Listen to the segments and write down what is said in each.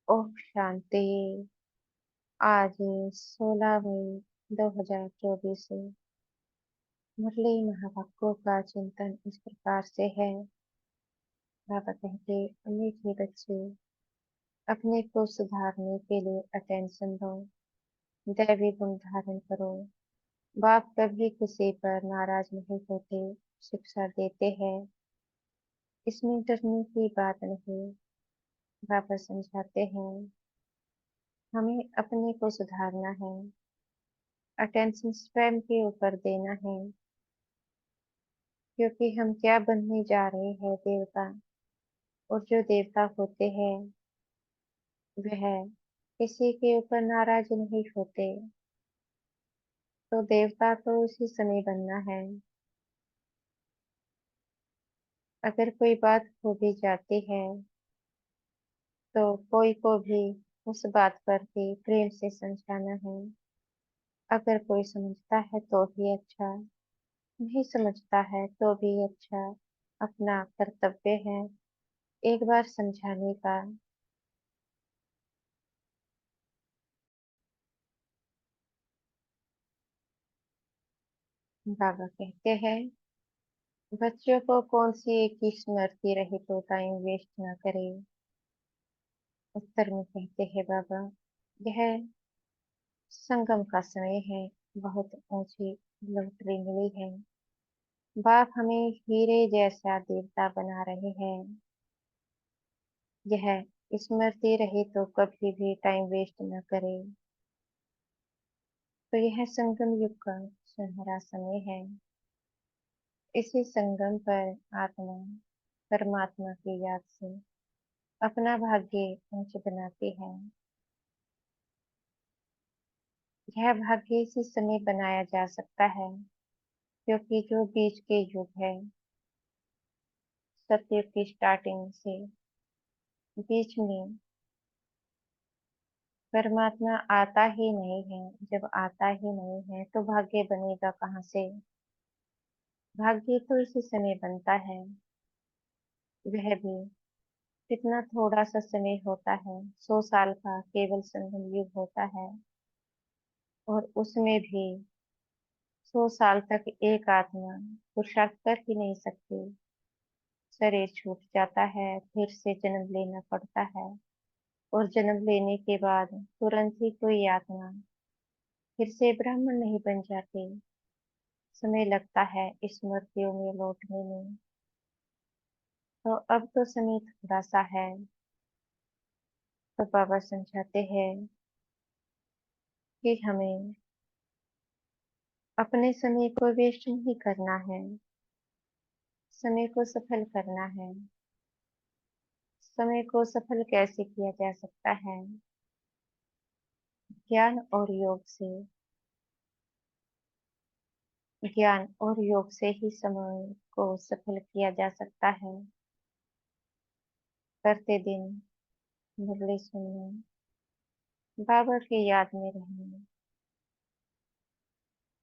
ओम शांति। आज 16 मई 2024 से मुरली महावाक्यों का चिंतन इस प्रकार से है। बाबा कहते, मीठे बच्चे, अपने को सुधारने के लिए अटेंशन दो, दैवी गुण धारण करो। बाप कभी किसी पर नाराज नहीं होते, शिक्षा देते हैं। इसमें डरने की बात नहीं। बाबा समझाते हैं, हमें अपने को सुधारना है, अटेंशन स्वयं के ऊपर देना है, क्योंकि हम क्या बनने जा रहे हैं देवता। और जो देवता होते हैं वह किसी के ऊपर नाराज नहीं होते। तो देवता तो उसी समय बनना है। अगर कोई बात हो भी जाती है तो कोई को भी उस बात पर भी प्रेम से समझाना है। अगर कोई समझता है तो भी अच्छा, नहीं समझता है तो भी अच्छा। अपना कर्तव्य है एक बार समझाने का। बाबा कहते हैं, बच्चों को कौन सी एक ही स्मृति रहे तो टाइम वेस्ट ना करे। उत्तर में कहते हैं बाबा, यह संगम का समय है, बहुत ऊंची लॉटरी मिली है। बाप हमें हीरे जैसा देवता बना रहे हैं। यह स्मृति रहे तो कभी भी टाइम वेस्ट न करे। तो यह संगम युग का सुनहरा समय है। इसी संगम पर आत्मा परमात्मा की याद से अपना भाग्य ऊंच बनाती है। यह भाग्य इसी समय बनाया जा सकता है, क्योंकि जो बीच के युग है, सतयुग की स्टार्टिंग से बीच में परमात्मा आता ही नहीं है। जब आता ही नहीं है तो भाग्य बनेगा कहाँ से। भाग्य तो इसी समय बनता है। वह भी कितना थोड़ा सा समय होता है, 100 साल का केवल संगम युग होता है। और उसमें भी 100 साल तक एक आत्मा पुरुषार्थ कर ही नहीं सकती। शरीर छूट जाता है, फिर से जन्म लेना पड़ता है। और जन्म लेने के बाद तुरंत ही कोई आत्मा फिर से ब्राह्मण नहीं बन जाती। समय लगता है स्मृतियों में लौटने में। तो अब तो समय थोड़ा सा है। तो बाबा समझाते हैं कि हमें अपने समय को वेस्ट नहीं करना है, समय को सफल करना है। समय को सफल कैसे किया जा सकता है? ज्ञान और योग से। ज्ञान और योग से ही समय को सफल किया जा सकता है। करते दिन मुरली सुनना, बाबा की याद में रहना,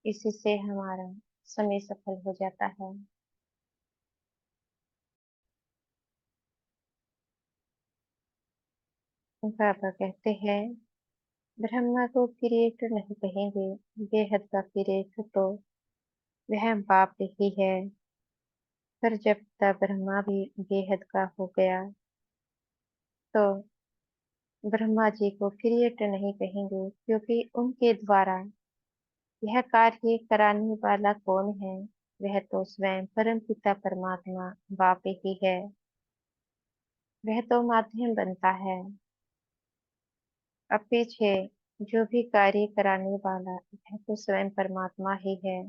इसी से हमारा समय सफल हो जाता है। बाबा कहते हैं, ब्रह्मा को क्रिएटर नहीं कहेंगे, बेहद का क्रिएटर तो वह बाप ही है। पर जब तक ब्रह्मा भी बेहद का हो गया तो ब्रह्मा जी को क्रिएटर नहीं कहेंगे, क्योंकि उनके द्वारा यह कार्य कराने वाला कौन है? वह तो स्वयं परम पिता परमात्मा बाप ही है। वह तो माध्यम बनता है। अब पीछे जो भी कार्य कराने वाला वह तो स्वयं परमात्मा ही है।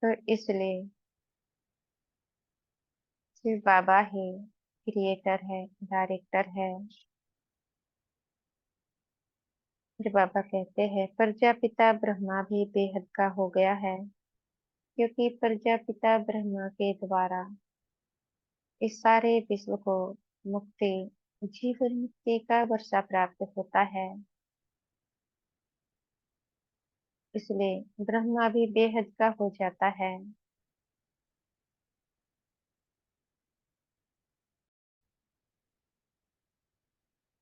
तो इसलिए सिर्फ बाबा ही क्रिएटर है, डायरेक्टर है। फिर बाबा कहते हैं, प्रजापिता ब्रह्मा भी बेहद का हो गया है, क्योंकि प्रजापिता ब्रह्मा के द्वारा इस सारे विश्व को मुक्ति, जीवन मुक्ति का वर्षा प्राप्त होता है। इसलिए ब्रह्मा भी बेहद का हो जाता है।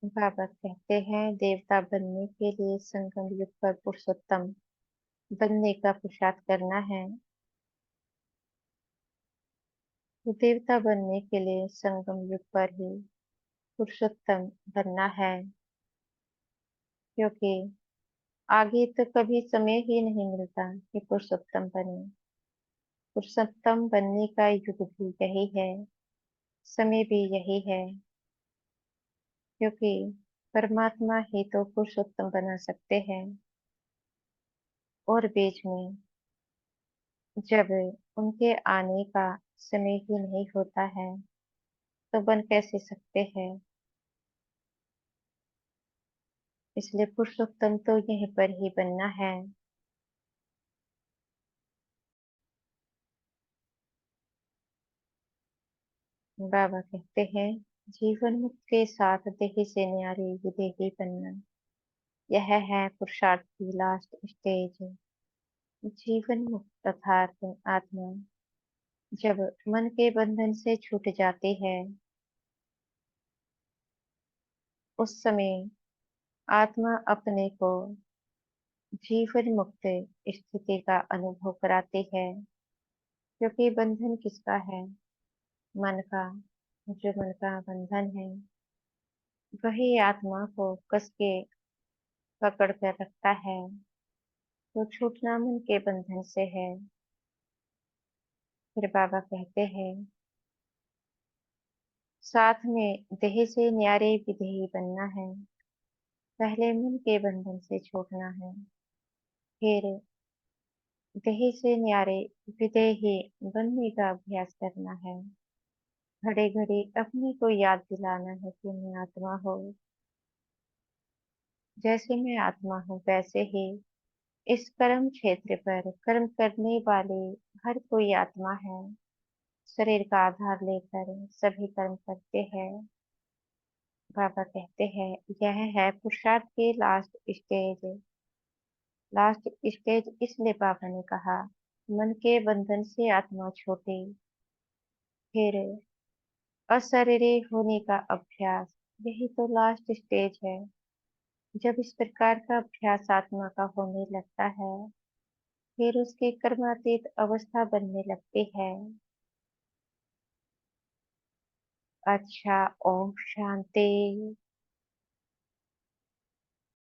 बाबा कहते हैं देवता बनने के लिए संगम युग पर पुरुषोत्तम बनने का पुरुषार्थ करना है। तो देवता बनने के लिए संगम युग पर ही पुरुषोत्तम बनना है, क्योंकि आगे तो कभी समय ही नहीं मिलता कि पुरुषोत्तम बने। पुरुषोत्तम बनने का युग भी यही है, समय भी यही है, क्योंकि परमात्मा ही तो पुरुषोत्तम बना सकते हैं। और बीच में जब उनके आने का समय ही नहीं होता है, तो बन कैसे सकते हैं। इसलिए पुरुषोत्तम तो यहीं पर ही बनना है। बाबा कहते हैं जीवन मुक्त के साथ देह से न्यारी विदेही बनना, यह है पुरुषार्थ की लास्ट स्टेज। जीवन मुक्त अर्थात आत्मा जब मन के बंधन से छूट जाती है, उस समय आत्मा अपने को जीवन मुक्त स्थिति का अनुभव कराती है। क्योंकि बंधन किसका है? मन का। जो मन का बंधन है, वही आत्मा को कस के पकड़ कर रखता है। तो छूटना मन के बंधन से है। फिर बाबा कहते हैं साथ में देह से न्यारे विदेही बनना है। पहले मन के बंधन से छूटना है, फिर देह से न्यारे विदेही बनने का अभ्यास करना है। घड़ी घड़ी अपने को याद दिलाना है कि मैं आत्मा हूँ। जैसे मैं आत्मा हूँ वैसे ही इस कर्म क्षेत्र पर कर्म करने वाले हर कोई आत्मा है। शरीर का आधार लेकर सभी कर्म करते हैं। बाबा कहते हैं यह है पुरुषार्थ की लास्ट स्टेज। लास्ट स्टेज इसलिए बाबा ने कहा मन के बंधन से आत्मा छोटे, फिर अशरीरी होने का अभ्यास, यही तो लास्ट स्टेज है। जब इस प्रकार का अभ्यास आत्मा का होने लगता है, फिर उसकी कर्मातीत अवस्था बनने लगती है। अच्छा, ओम शांति।